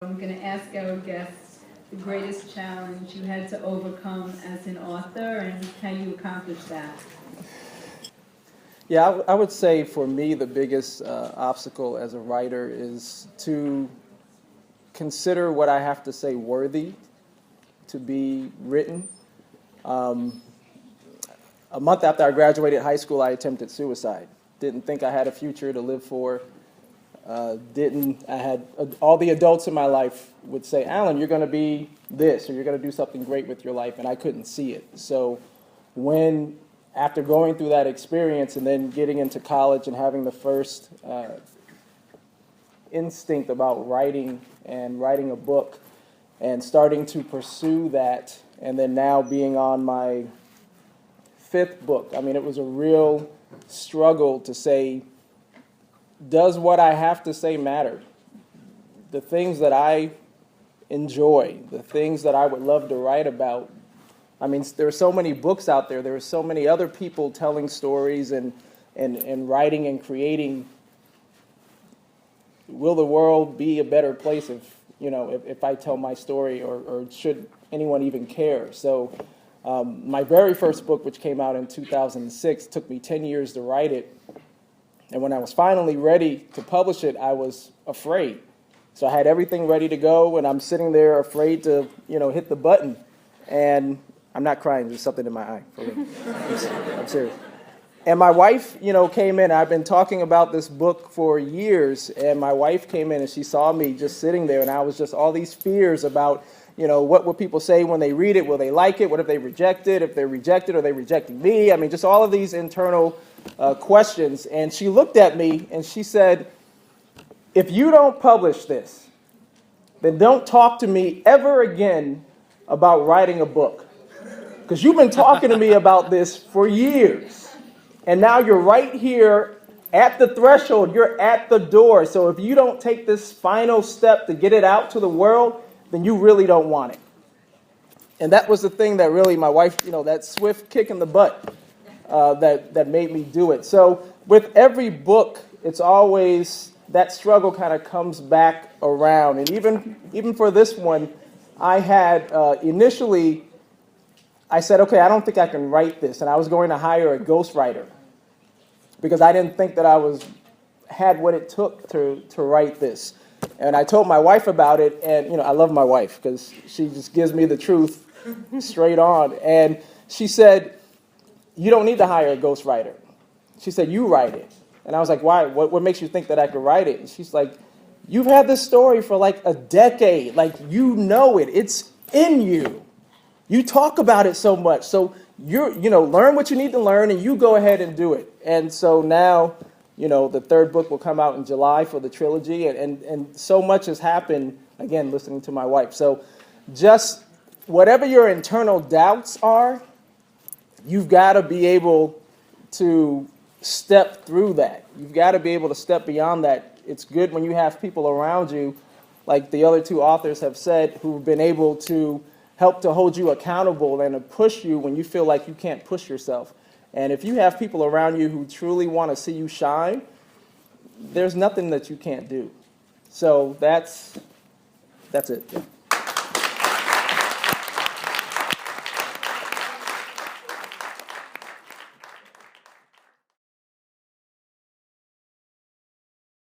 I'm going to ask our guests the greatest challenge you had to overcome as an author and how you accomplished that. Yeah, I would say for me the biggest obstacle as a writer is to consider what I have to say worthy to be written. A month after I graduated high school, I attempted suicide. Didn't think I had a future to live for. I had all the adults in my life would say, Alan, you're going to be this, or you're going to do something great with your life, and I couldn't see it. So after going through that experience and then getting into college and having the first instinct about writing and writing a book and starting to pursue that, and then now being on my fifth book, I mean, it was a real struggle to say, does what I have to say matter? The things that I enjoy, the things that I would love to write about. I mean, there are so many books out there. There are so many other people telling stories and writing and creating. Will the world be a better place if I tell my story, or should anyone even care? So my very first book, which came out in 2006, took me 10 years to write it. And when I was finally ready to publish it, I was afraid. So I had everything ready to go, and I'm sitting there afraid to, hit the button. And I'm not crying, there's something in my eye. I'm serious. And my wife, came in. I've been talking about this book for years, and my wife came in and she saw me just sitting there, and I was just all these fears about, what will people say when they read it? Will they like it? What if they reject it? If they reject it, are they rejecting me? I mean, just all of these internal questions. And she looked at me and she said, if you don't publish this, then don't talk to me ever again about writing a book. Because you've been talking to me about this for years. And now you're right here at the threshold. You're at the door. So if you don't take this final step to get it out to the world, then you really don't want it. And that was the thing that really my wife, that swift kick in the butt that made me do it. So with every book, it's always that struggle kind of comes back around. And even for this one, I had initially, I said, okay, I don't think I can write this. And I was going to hire a ghostwriter because I didn't think that I had what it took to write this. And I told my wife about it, and I love my wife because she just gives me the truth straight on. And she said, you don't need to hire a ghostwriter. She said, you write it. And I was like, why? What makes you think that I could write it? And she's like, you've had this story for like a decade. Like, you know it. It's in you. You talk about it so much. So learn what you need to learn, and you go ahead and do it. And so now, the third book will come out in July for the trilogy, and so much has happened, again, listening to my wife. So just whatever your internal doubts are, you've got to be able to step through that. You've got to be able to step beyond that. It's good when you have people around you, like the other two authors have said, who've been able to help to hold you accountable and to push you when you feel like you can't push yourself. And if you have people around you who truly want to see you shine, there's nothing that you can't do. So that's it. Yeah.